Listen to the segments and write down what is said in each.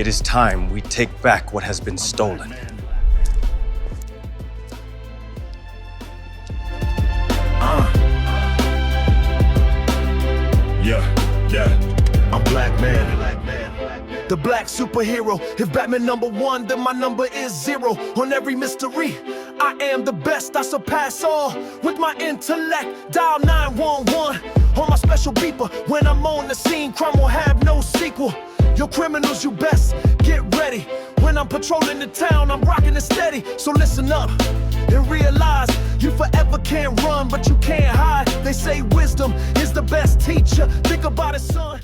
It is time we take back what has been stolen. Yeah, I'm black man. The black superhero. If Batman #1, then my number is 0. On every mystery, I am the best. I surpass all with my intellect. Dial 911 on my special beeper. When I'm on the scene, crime will have no sequel. Yo, criminals, you best get ready. When I'm patrolling the town, I'm rocking it steady. So listen up and realize you forever can't run, but you can't hide. They say wisdom is the best teacher. Think about it, son.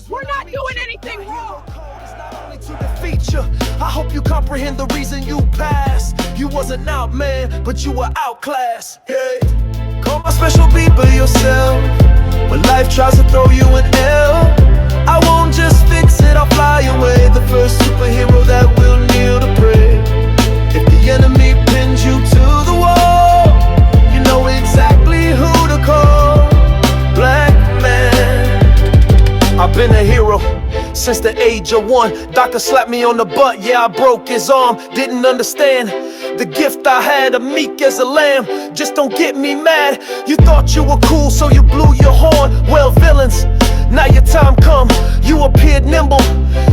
We're not doing anything wrong. It's not only to defeat you. I hope you comprehend the reason you passed. You wasn't out, man, but you were outclassed. Hey, call my special beeper yourself. When life tries to throw you an L, I won't just fix it, I'll fly away. The first superhero that will kneel to pray. If the enemy pins you to the wall, you know exactly who to call. Black man. I've been a hero since the age of 1. Doctor slapped me on the butt, yeah, I broke his arm. Didn't understand the gift I had, a meek as a lamb. Just don't get me mad. You thought you were cool, so you blew your horn. Well, villains, now your time come. You appeared nimble,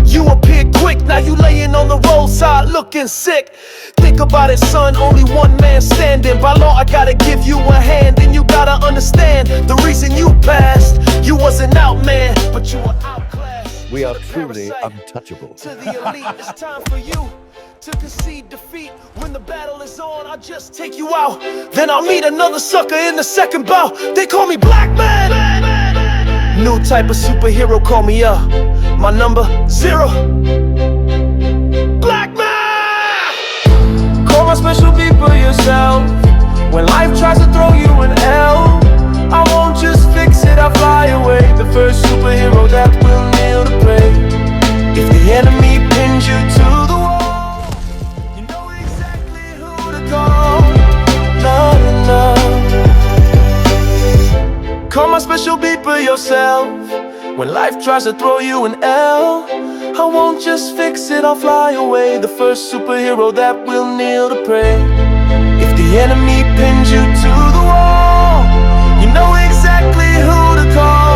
you appeared quick. Now you laying on the roadside looking sick. Think about it, son, only one man standing. By law, I gotta give you a hand. And you gotta understand the reason you passed. You wasn't out, man, but you were outclassed. We are truly untouchable. To the elite, it's time for you to concede defeat. When the battle is on, I'll just take you out. Then I'll meet another sucker in the second bout. They call me Black Man. New type of superhero, call me up. My number 0. Black Man. Call my special beeper yourself. When life tries to throw you an L, I won't just fix it, I'll fly away. The first superhero that will kneel to pray. If the enemy pins you to the wall, you know exactly who to call. Call my special beeper yourself. When life tries to throw you an L, I won't just fix it, I'll fly away. The first superhero that will kneel to pray. If the enemy pins you to the wall, you know exactly who to call.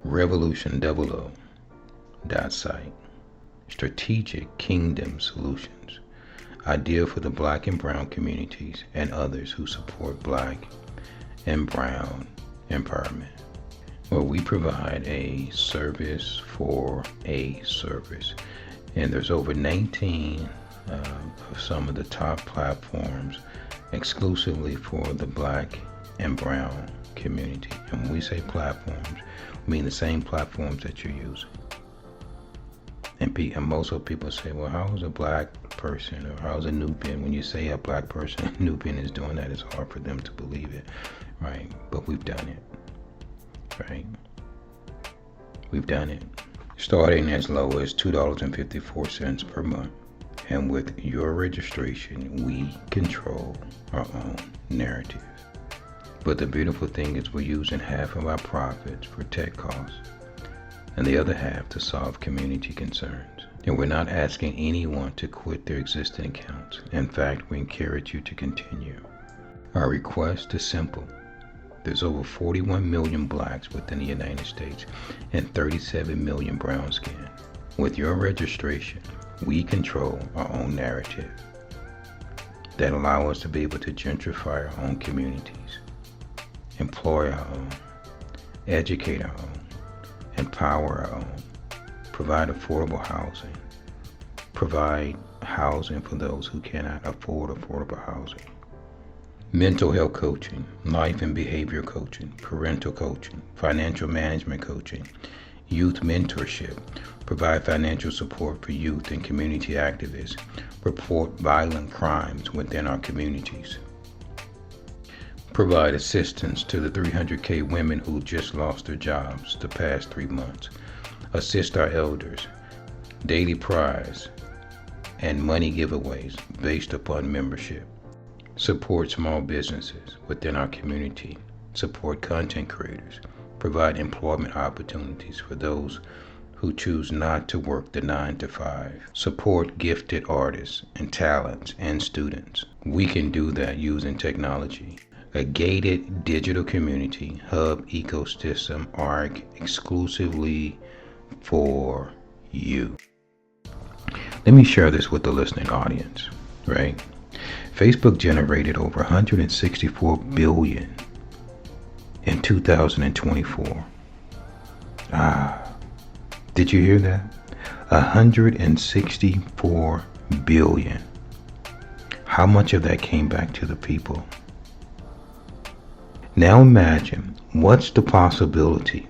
Revolution 00. .site. Strategic Kingdom Solutions. Ideal for the Black and Brown communities and others who support Black and Brown empowerment, where we provide a service for a service. And there's over 19 of some of the top platforms exclusively for the Black and Brown community. And when we say platforms, we mean the same platforms that you're using. And most of the people say, well, how is a Black person or how is a Nubian? When you say a Black person, a Nubian is doing that, it's hard for them to believe it, right? But we've done it, right? We've done it. Starting as low as $2.54 per month. And with your registration, we control our own narrative. But the beautiful thing is we're using half of our profits for tech costs and the other half to solve community concerns. And we're not asking anyone to quit their existing accounts. In fact, we encourage you to continue. Our request is simple. There's over 41 million Blacks within the United States and 37 million brown skin. With your registration, we control our own narrative that allow us to be able to gentrify our own communities, employ our own, educate our own, empower our own, provide affordable housing, provide housing for those who cannot afford affordable housing, mental health coaching, life and behavior coaching, parental coaching, financial management coaching, youth mentorship, provide financial support for youth and community activists, report violent crimes within our communities, provide assistance to the 300K women who just lost their jobs the past 3 months, assist our elders, daily prize, and money giveaways based upon membership. support small businesses within our community, support content creators, provide employment opportunities for those who choose not to work the 9 to 5, support gifted artists and talents and students. We can do that using technology. A gated digital community hub ecosystem arc exclusively for you. Let me share this with the listening audience, right? Facebook generated over 164 billion in 2024. Did you hear that? 164 billion. How much of that came back to the people? Now imagine what's the possibility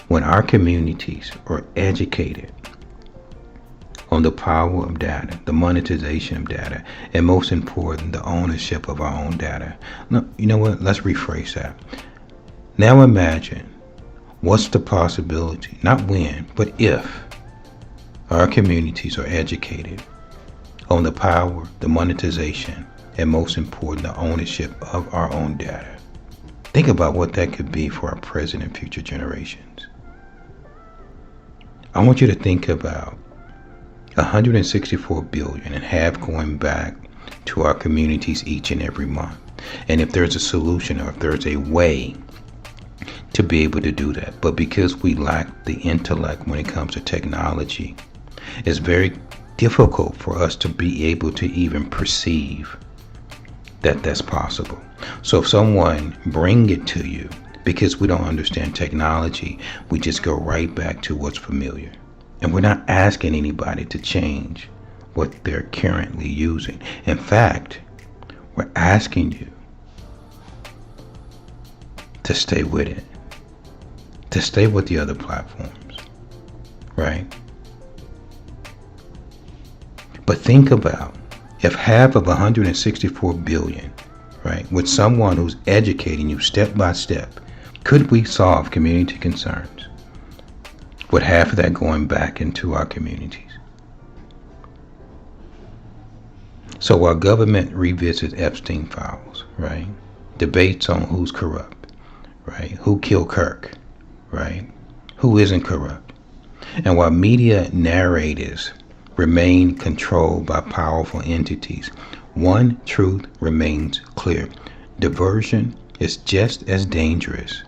when our communities are educated on the power of data, the monetization of data, and most important, the ownership of our own data. No, you know what? Let's rephrase that. Now imagine what's the possibility, not when, but if our communities are educated on the power, the monetization, and most important, the ownership of our own data. Think about what that could be for our present and future generations. I want you to think about 164 billion and half going back to our communities each and every month. And if there's a solution or if there's a way to be able to do that, but because we lack the intellect when it comes to technology, it's very difficult for us to be able to even perceive that that's possible. So if someone bring it to you, because we don't understand technology, we just go right back to what's familiar. And we're not asking anybody to change what they're currently using. In fact, we're asking you to stay with it, to stay with the other platforms, right? But think about if half of 164 billion, right, with someone who's educating you step by step, could we solve community concerns with half of that going back into our communities? So while government revisits Epstein files, right, debates on who's corrupt, right, who killed Kirk, right, who isn't corrupt, and while media narratives remain controlled by powerful entities, one truth remains clear. Diversion is just as dangerous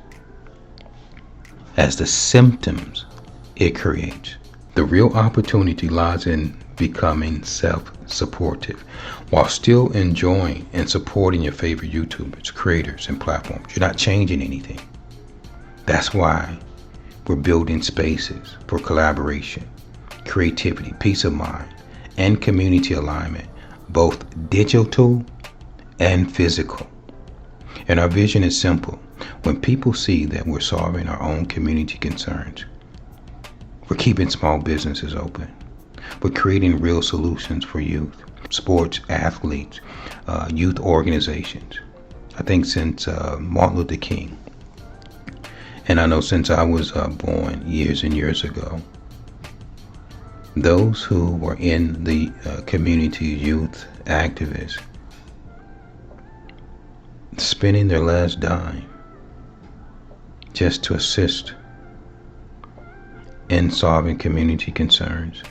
as the symptoms it creates. The real opportunity lies in becoming self-supportive while still enjoying and supporting your favorite YouTubers, creators, and platforms. You're not changing anything. That's why we're building spaces for collaboration, creativity, peace of mind, and community alignment, both digital and physical. And our vision is simple. When people see that we're solving our own community concerns, we're keeping small businesses open. We're creating real solutions for youth, sports, athletes, youth organizations. I think since Martin Luther King, and I know since I was born years and years ago, those who were in the community, youth activists, spending their last dime just to assist in solving community concerns.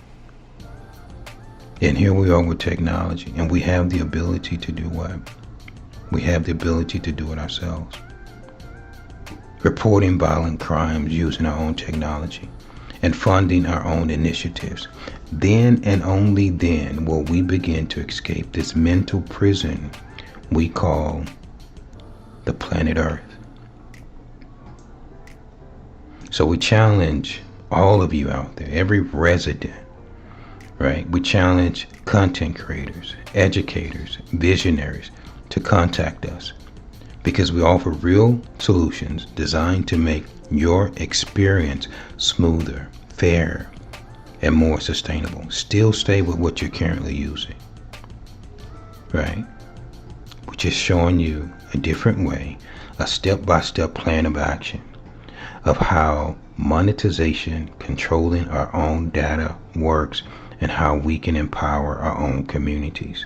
And here we are with technology, and we have the ability to do what? We have the ability to do it ourselves. Reporting violent crimes using our own technology and funding our own initiatives. Then and only then will we begin to escape this mental prison we call the planet Earth. So we challenge all of you out there, every resident, right? We challenge content creators, educators, visionaries to contact us because we offer real solutions designed to make your experience smoother, fairer, and more sustainable. Still stay with what you're currently using, right? We're just showing you a different way, a step-by-step plan of action of how monetization, controlling our own data works, and how we can empower our own communities,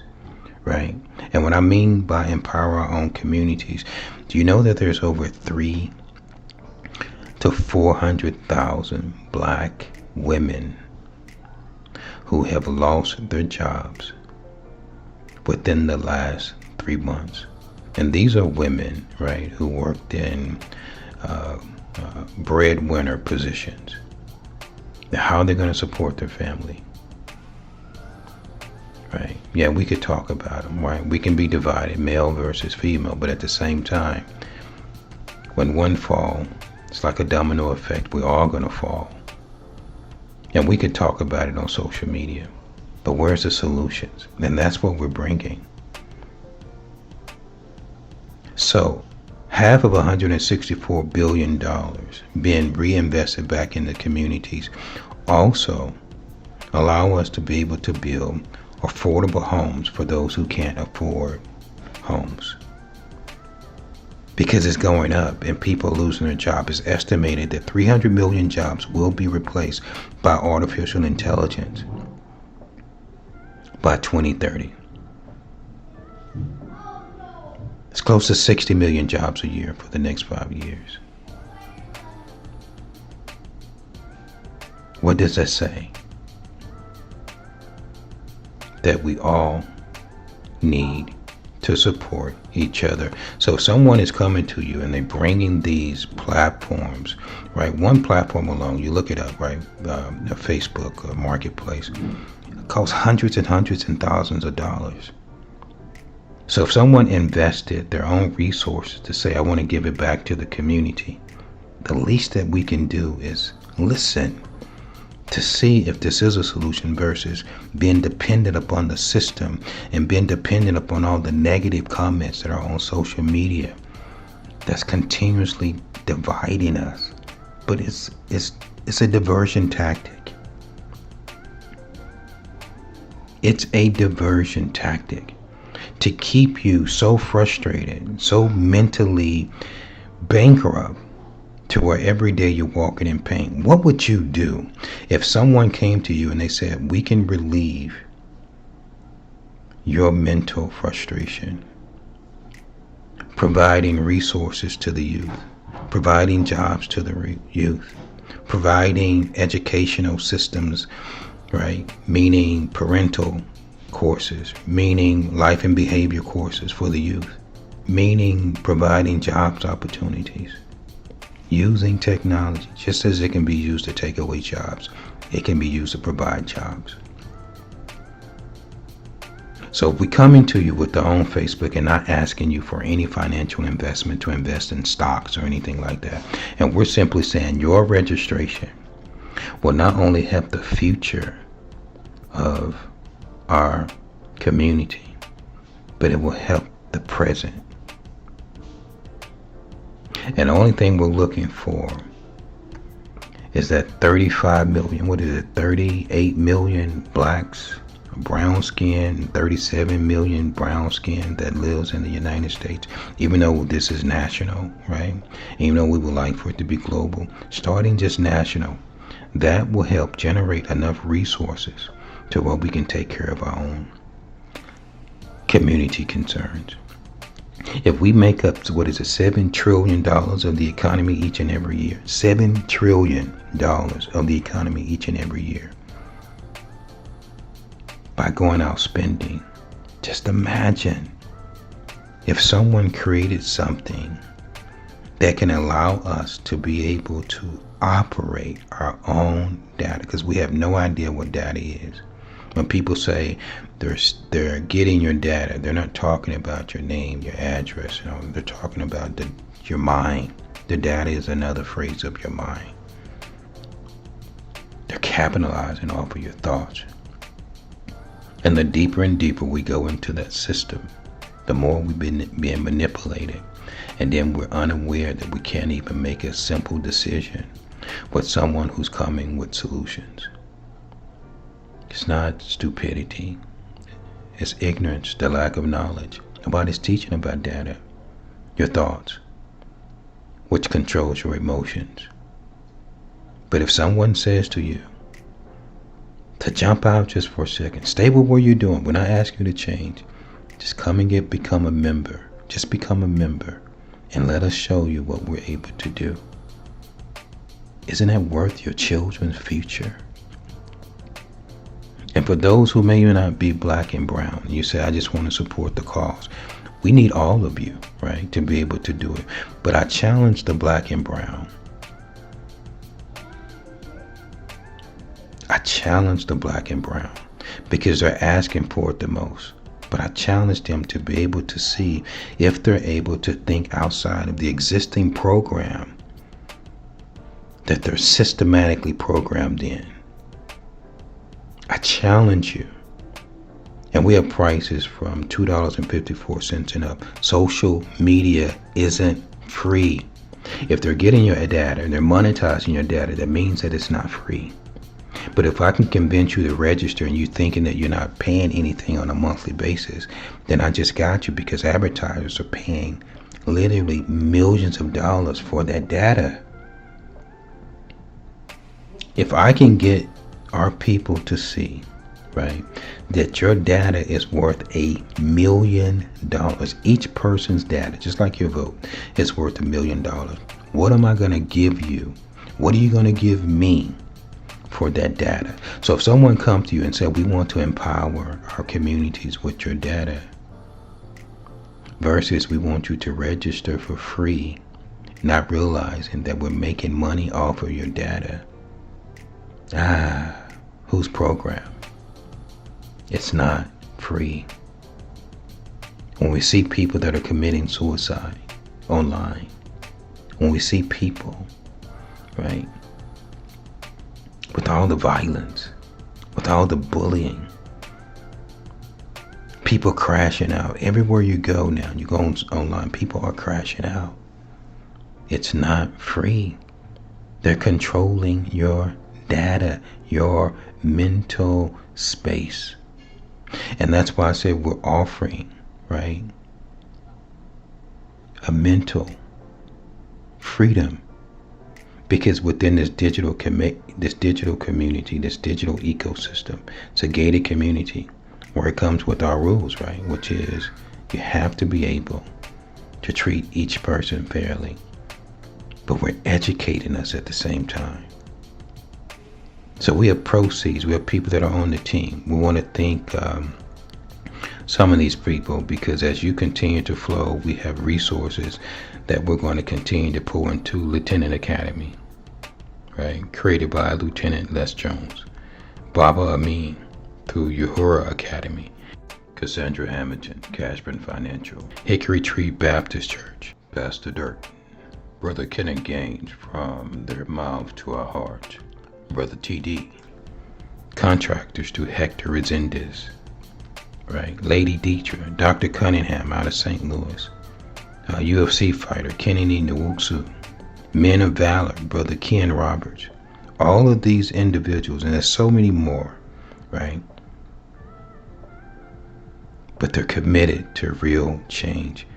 right? And what I mean by empower our own communities, do you know that there's over 300,000 to 400,000 black women who have lost their jobs within the last 3 months? And these are women, right, who worked in breadwinner positions. Now, how are they going to support their family? Right? Yeah, we could talk about them, right? We can be divided, male versus female, but at the same time, when one falls, it's like a domino effect. We're all going to fall. And we could talk about it on social media, but where's the solutions? And that's what we're bringing. So, half of $164 billion being reinvested back in the communities also allow us to be able to build affordable homes for those who can't afford homes. Because it's going up and people losing their job. It's estimated that 300 million jobs will be replaced by artificial intelligence by 2030. It's close to 60 million jobs a year for the next 5 years. What does that say? That we all need to support each other. So if someone is coming to you and they're bringing these platforms, right? One platform alone, you look it up, right? Facebook Marketplace, it costs hundreds and hundreds and thousands of dollars. So if someone invested their own resources to say, I want to give it back to the community, the least that we can do is listen to see if this is a solution versus being dependent upon the system and being dependent upon all the negative comments that are on social media that's continuously dividing us. But it's a diversion tactic. It's a diversion tactic to keep you so frustrated, so mentally bankrupt, to where every day you're walking in pain. What would you do if someone came to you and they said, we can relieve your mental frustration, providing resources to the youth, providing jobs to the youth, providing educational systems, right? Meaning parental courses, meaning life and behavior courses for the youth, meaning providing jobs opportunities. Using technology, just as it can be used to take away jobs, it can be used to provide jobs. So if we come into you with our own Facebook and not asking you for any financial investment to invest in stocks or anything like that, and we're simply saying your registration will not only help the future of our community, but it will help the present. And the only thing we're looking for is that 35 million, 38 million blacks, brown skin, 37 million brown skin that lives in the United States, even though this is national, right? Even though we would like for it to be global, starting just national, that will help generate enough resources to where we can take care of our own community concerns. If we make up to $7 trillion of the economy each and every year, $7 trillion of the economy each and every year, by going out spending, just imagine if someone created something that can allow us to be able to operate our own data, because we have no idea what data is. When people say they're getting your data, they're not talking about your name, your address. They're talking about your mind. The data is another phrase of your mind. They're capitalizing off of your thoughts. And the deeper and deeper we go into that system, the more we've been being manipulated. And then we're unaware that we can't even make a simple decision with someone who's coming with solutions. It's not stupidity. It's ignorance, the lack of knowledge. Nobody's teaching about data, your thoughts, which controls your emotions. But if someone says to you to jump out just for a second, stay with what you're doing, we're not asking you to change, Just come and become a member. Just become a member and let us show you what we're able to do. Isn't that worth your children's future? And for those who may not be black and brown, you say, I just want to support the cause. We need all of you, right, to be able to do it. But I challenge the black and brown. I challenge the black and brown because they're asking for it the most. But I challenge them to be able to see if they're able to think outside of the existing program that they're systematically programmed in. I challenge you. And we have prices from $2.54 and up. Social media isn't free. If they're getting your data and they're monetizing your data, that means that it's not free. But if I can convince you to register and you thinking that you're not paying anything on a monthly basis, then I just got you, because advertisers are paying literally millions of dollars for that data. If I can get our people to see, right, that your data is worth $1 million, each person's data, just like your vote, is worth $1 million. What am I going to give you? What are you going to give me for that data? So if someone comes to you and said, we want to empower our communities with your data, versus we want you to register for free, not realizing that we're making money off of your data. Whose program? It's not free. When we see people that are committing suicide online, when we see people, right, with all the violence, with all the bullying, people crashing out. Everywhere you go now, you go online, people are crashing out. It's not free. They're controlling your data, your mental space. And that's why I say we're offering, right, a mental freedom. Because within this digital community, this digital ecosystem, it's a gated community where it comes with our rules, right? Which is you have to be able to treat each person fairly, but we're educating us at the same time. So we have proceeds, we have people that are on the team. We want to thank some of these people, because as you continue to flow, we have resources that we're going to continue to pour into Lieutenant Academy, right? Created by Lieutenant Les Jones, Baba Amin through Uhura Academy, Cassandra Hamilton, Cashburn Financial, Hickory Tree Baptist Church, Pastor Dirk, Brother Kenneth Gaines from Their Mouth to Our Heart, Brother TD, contractors to Hector Resendez, right? Lady Dietra, Dr. Cunningham out of St. Louis, UFC fighter Kennedy Nwusu, Men of Valor, Brother Ken Roberts. All of these individuals, and there's so many more, right? But they're committed to real change.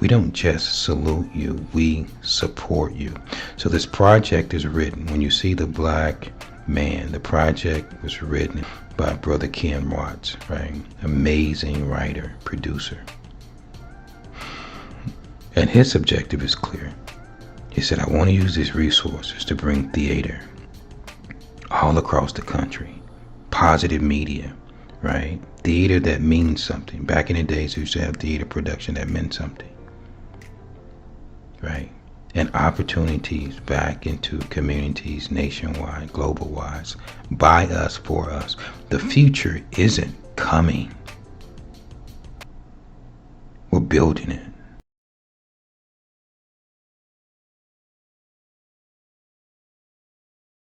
We don't just salute you, we support you. So this project is written, when you see the black man, the project was written by Brother Ken Watts, right? Amazing writer, producer. And his objective is clear. He said, I want to use these resources to bring theater all across the country. Positive media, right? Theater that means something. Back in the days, we used to have theater production that meant something, right? And opportunities back into communities nationwide, global wise, by us, for us. The future isn't coming. We're building it.